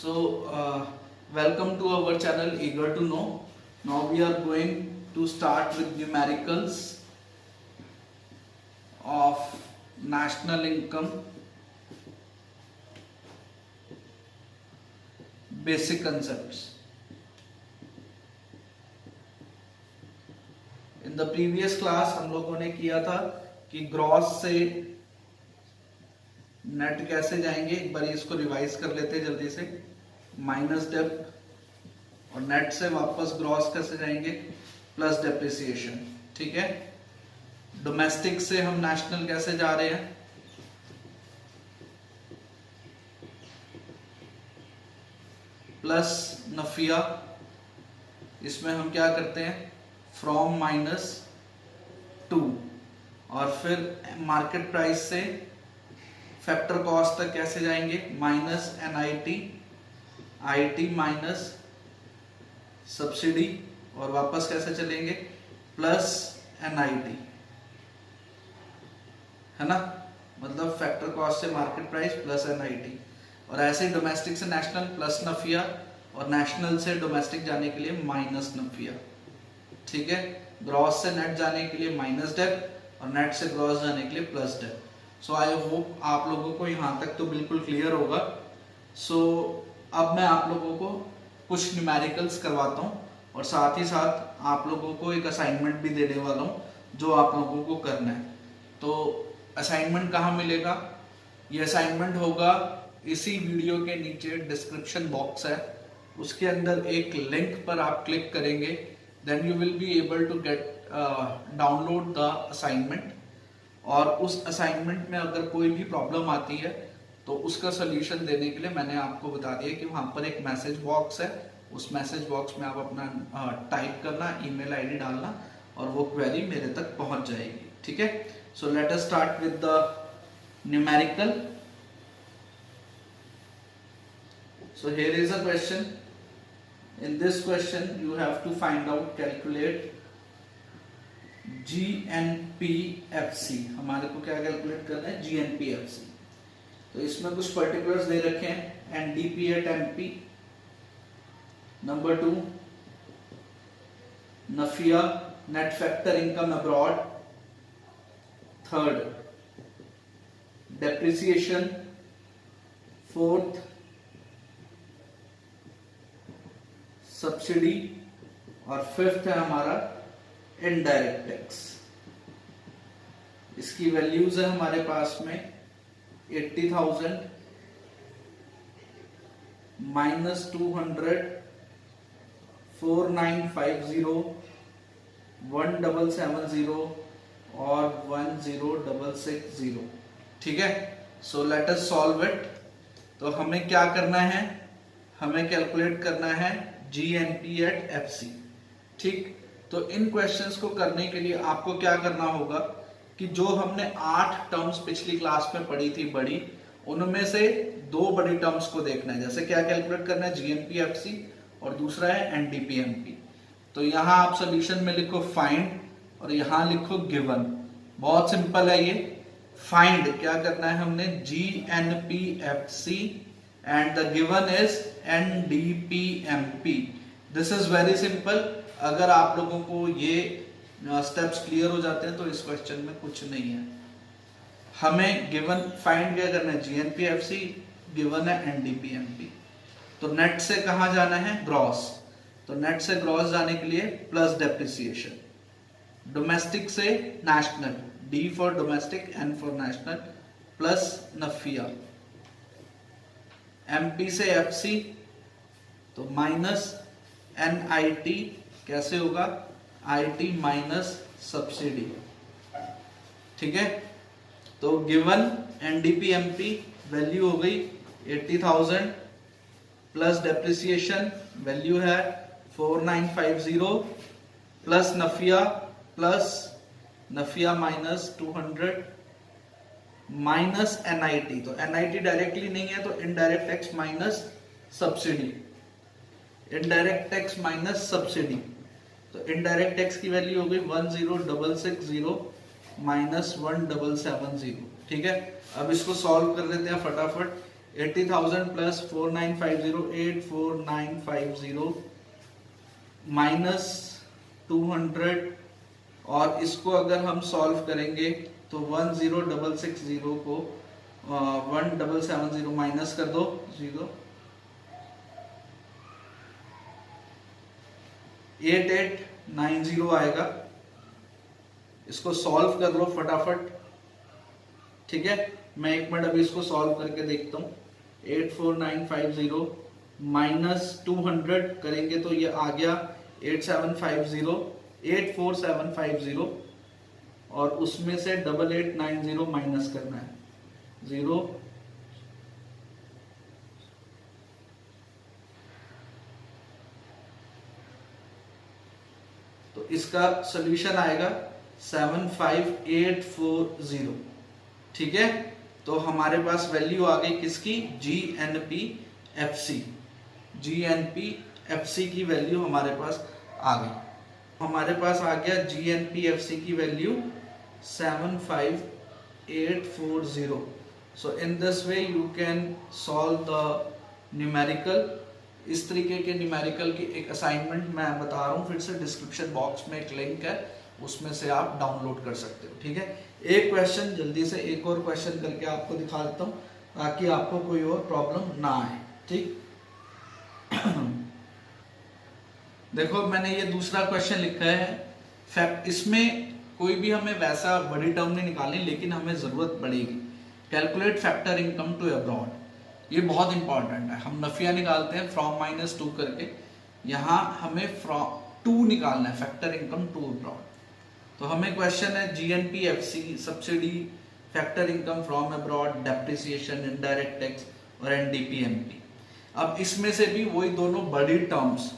Welcome to our channel Eager to Know. Now we are going to start with numericals of national income, basic concepts. In the previous class हम लोगों ने किया था कि gross से net कैसे जाएंगे, एक बार इसको रिवाइज कर लेते हैं जल्दी से। माइनस डेप और नेट से वापस ग्रॉस कैसे जाएंगे, प्लस डेप्रिसिएशन। ठीक है, डोमेस्टिक से हम नेशनल कैसे जा रहे हैं, प्लस नफिया। इसमें हम क्या करते हैं, फ्रॉम -2 और फिर मार्केट प्राइस से फैक्टर कॉस्ट तक कैसे जाएंगे, minus NIT, IT minus subsidy और वापस कैसे चलेंगे, प्लस NIT, है ना। मतलब फैक्टर कॉस्ट से मार्केट प्राइस प्लस NIT, और ऐसे ही डोमेस्टिक से नेशनल प्लस नफिया और नेशनल से डोमेस्टिक जाने के लिए माइनस नफिया। ठीक है, ग्रॉस से नेट जाने के लिए माइनस डेप और नेट से ग्रॉस जाने के लिए plus dep. So I hope आप लोगों को यहाँ तक तो बिल्कुल क्लियर होगा। सो अब मैं आप लोगों को कुछ न्यूमेरिकल्स करवाता हूँ और साथ ही साथ आप लोगों को एक असाइनमेंट भी देने वाला हूँ जो आप लोगों को करना है। तो असाइनमेंट कहाँ मिलेगा, ये असाइनमेंट होगा इसी वीडियो के नीचे डिस्क्रिप्शन बॉक्स है, उसके अंदर एक लिंक पर आप क्लिक करेंगे, then you will be able to get download the assignment. और उस असाइनमेंट में अगर कोई भी प्रॉब्लम आती है तो उसका सोल्यूशन देने के लिए मैंने आपको बता दिया कि वहाँ पर एक मैसेज बॉक्स है, उस मैसेज बॉक्स में आप अपना टाइप करना, ईमेल आईडी डालना और वो क्वेरी मेरे तक पहुँच जाएगी। ठीक है, so let us start with the numerical. So here is a question. In this question you have to find out, calculate GNPFC। हमारे को क्या कैलकुलेट करना है, GNPFC। तो इसमें कुछ पर्टिकुलर्स दे रखे हैं, NDP at MP, नंबर 2 नफिया net factor income abroad, third depreciation, fourth subsidy और फिफ्थ है हमारा इनडायरेक्ट टैक्स। इसकी वैल्यूज है हमारे पास में 80,000, -200, 4950, 1770 और 10660। ठीक है, so let us solve it. तो हमें क्या करना है, हमें कैलकुलेट करना है GNP at FC। ठीक, तो इन क्वेश्चंस को करने के लिए आपको क्या करना होगा कि जो हमने 8 टर्म्स पिछली क्लास में पढ़ी थी बड़ी, उनमें से 2 बड़ी टर्म्स को देखना है। जैसे क्या कैलकुलेट करना है, GNPFC और दूसरा है NDPMP। तो यहाँ आप सोल्यूशन में लिखो फाइंड और यहाँ लिखो गिवन। बहुत सिंपल है ये। फाइंड क्या करना है हमने, GNPFC and the given is NDPMP। This is very simple। अगर आप लोगों को ये स्टेप्स क्लियर हो जाते हैं तो इस क्वेश्चन में कुछ नहीं है। हमें गिवन फाइंड क्या करना है, GNPFC, गिवन है NDPMP। तो नेट से कहाँ जाना है, ग्रॉस। तो नेट से ग्रॉस जाने के लिए प्लस डेप्रिसिएशन, डोमेस्टिक से national, D for domestic, N for national, plus नफिया, MP से FC तो माइनस NIT, कैसे होगा, IT माइनस सब्सिडी। ठीक है, तो गिवन NDPMP वैल्यू हो गई 80,000 प्लस डेप्रिसिएशन वैल्यू है 4950 plus Nafiya minus 200 minus NIT। तो NIT डायरेक्टली नहीं है तो indirect tax minus subsidy, indirect tax minus subsidy. तो इनडायरेक्ट टैक्स की वैल्यू हो गई 10660 माइनस 1770। ठीक है, अब इसको सॉल्व कर लेते हैं फटाफट। 80,000 प्लस 4950, 84950 माइनस 200, और इसको अगर हम सॉल्व करेंगे तो 10660 को 1770 माइनस कर दो 0, 8890 आएगा। इसको सॉल्व कर लो फटाफट, ठीक है। मैं एक मिनट अभी इसको सॉल्व करके देखता हूं। 84950 माइनस 200 करेंगे तो ये आ गया 84750, और उसमें से 8890 माइनस करना है 0, तो इसका सॉल्यूशन आएगा 75840, ठीक है। तो हमारे पास वैल्यू आ गई किसकी, GNPFC की वैल्यू हमारे पास आ गई। हमारे पास आ गया GNPFC की value 75840। So in this way you can solve the numerical. इस तरीके के न्यूमेरिकल की एक असाइनमेंट मैं बता रहा हूँ, फिर से डिस्क्रिप्शन बॉक्स में एक लिंक है, उसमें से आप डाउनलोड कर सकते हो, ठीक है। एक क्वेश्चन जल्दी से, एक और क्वेश्चन करके आपको दिखा देता हूँ ताकि आपको कोई और प्रॉब्लम ना आए, ठीक। देखो मैंने ये दूसरा क्वेश्चन लिखा है फैक्ट, इसमें कोई भी हमें वैसा बड़ी टर्म नहीं निकालनी, लेकिन हमें जरूरत पड़ेगी। Calculate factor income to abroad, ये बहुत इंपॉर्टेंट है। हम नफिया निकालते हैं फ्रॉम -2 करके, यहाँ हमें फ्रॉम 2 निकालना है, फैक्टर इनकम टू अब्रॉड। तो हमें क्वेश्चन है GNPFC, subsidy, factor income from abroad, depreciation, indirect tax और NDPMP। अब इसमें से भी वही दोनों बड़ी terms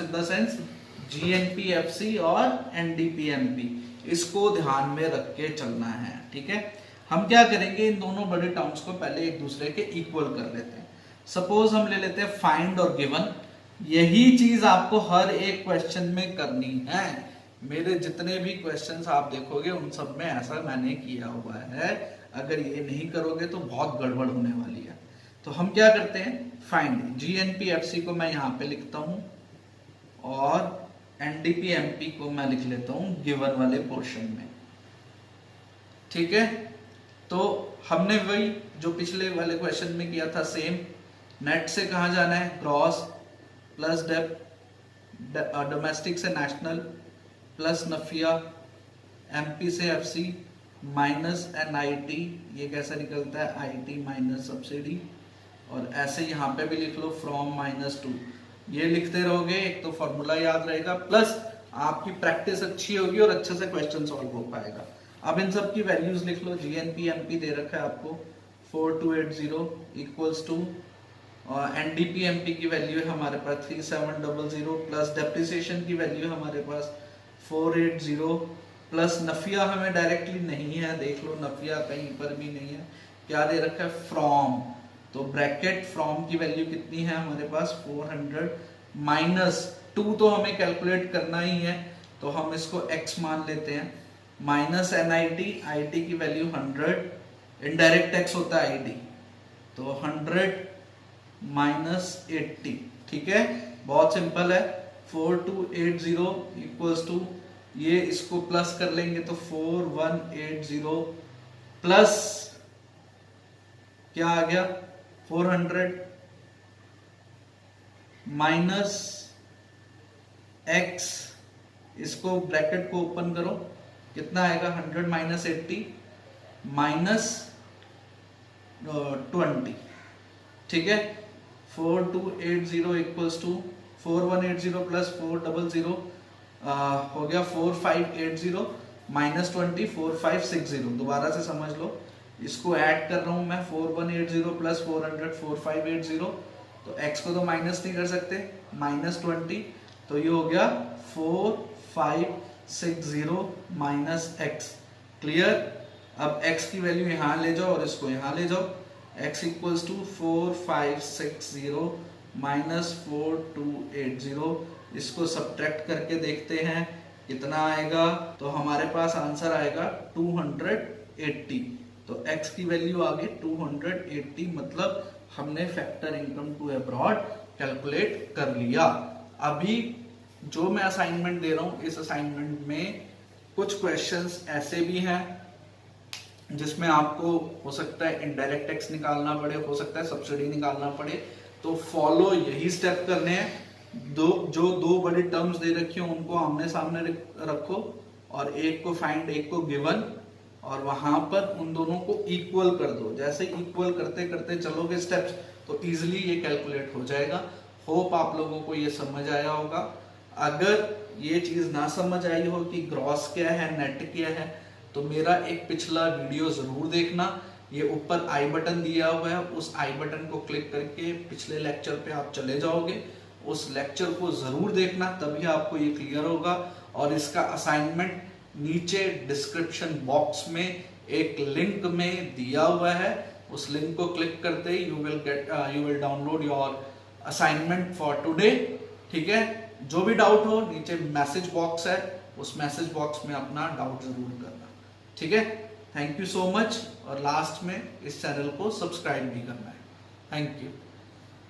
in the sense GNPFC और NDPMP, इसको ध्यान में रख के चलना है, ठीक है। हम क्या करेंगे, इन दोनों बड़े टर्म्स को पहले एक दूसरे के इक्वल कर लेते हैं। सपोज हम ले लेते हैं फाइंड और गिवन। यही चीज आपको हर एक क्वेश्चन में करनी है। मेरे जितने भी क्वेश्चंस आप देखोगे उन सब में ऐसा मैंने किया हुआ है। अगर ये नहीं करोगे तो बहुत गड़बड़ होने वाली है। तो हम क्या करते हैं, फाइंड GNPFC को मैं यहाँ पे लिखता हूँ और NDPMP को मैं लिख लेता हूँ गिवन वाले पोर्शन में, ठीक है। तो हमने वही जो पिछले वाले क्वेश्चन में किया था, सेम। नेट से कहाँ जाना है, ग्रॉस प्लस डेप्ट, डोमेस्टिक से नेशनल प्लस नफिया, MP से FC माइनस NIT, ये कैसा निकलता है IT माइनस सब्सिडी, और ऐसे यहाँ पे भी लिख लो फ्रॉम -2। ये लिखते रहोगे, एक तो फॉर्मूला याद रहेगा, प्लस आपकी प्रैक्टिस अच्छी होगी और अच्छे से क्वेश्चन सॉल्व हो पाएगा। अब इन सब की वैल्यूज लिख लो। GNPMP दे रखा है आपको 4280 इक्वल्स टू, और NDPMP की वैल्यू है हमारे पास 3700, प्लस डेप्रिसिएशन की वैल्यू है हमारे पास 480, प्लस नफिया हमें डायरेक्टली नहीं है, देख लो नफिया कहीं पर भी नहीं है। क्या दे रखा है, फ्रॉम, तो ब्रैकेट फ्रॉम की वैल्यू कितनी है हमारे पास 400, माइनस 2 तो हमें कैलकुलेट करना ही है, तो हम इसको x मान लेते हैं, माइनस NIT की वैल्यू 100, इनडायरेक्ट टैक्स होता है ID, तो 100 माइनस 80, ठीक है। बहुत सिंपल है। 4280 इक्वल्स टू, ये इसको प्लस कर लेंगे तो 4180 प्लस क्या आ गया 400 माइनस x, इसको ब्रैकेट को ओपन करो, कितना आएगा 100 माइनस 80 माइनस 20, ठीक है। 4280 इक्वल्स टू 4180 प्लस 400 हो गया 4580 माइनस 20 4560। दोबारा से समझ लो, इसको ऐड कर रहा हूं मैं, 4180 प्लस 400 4580, तो x को तो माइनस नहीं कर सकते, माइनस 20, तो ये हो गया 4560 माइनस x। क्लियर। अब x की वैल्यू यहां ले जाओ और इसको यहां ले जाओ, x इक्वल्स टू 4560 माइनस 4280, इसको सब्ट्रैक्ट करके देखते हैं कितना आएगा, तो हमारे पास आंसर आएगा 280। तो x की वैल्यू आ गई 280, मतलब हमने factor income to abroad calculate कर लिया। अभी जो मैं असाइनमेंट दे रहा हूं, इस असाइनमेंट में कुछ क्वेश्चंस ऐसे भी हैं जिसमें आपको हो सकता है इनडायरेक्ट टैक्स निकालना पड़े, हो सकता है सब्सिडी निकालना पड़े। तो फॉलो यही स्टेप करने हैं। दो बड़ी टर्म्स दे रखी हो उनको आमने सामने रखो और एक को फाइंड, एक को गिवन, और वहां पर उन दोनों को इक्वल कर दो। जैसे इक्वल करते करते चलोगे स्टेप्स तो इजीली ये कैलकुलेट हो जाएगा। होप आप लोगों को ये समझ आया होगा। अगर ये चीज ना समझ आई हो कि ग्रॉस क्या है, नेट क्या है, तो मेरा एक पिछला वीडियो जरूर देखना। ये ऊपर आई बटन दिया हुआ है, उस आई बटन को क्लिक करके पिछले लेक्चर पे आप चले जाओगे। उस लेक्चर को जरूर देखना, तभी आपको ये क्लियर होगा। और इसका असाइनमेंट नीचे डिस्क्रिप्शन बॉक्स में एक लिंक में दिया हुआ है। उस लिंक को क्लिक करते ही you will download your assignment for today. ठीक है, जो भी डाउट हो नीचे मैसेज बॉक्स है, उस मैसेज बॉक्स में अपना डाउट जरूर करना। ठीक है, थैंक यू सो मच। और लास्ट में इस चैनल को सब्सक्राइब भी करना है। Thank you.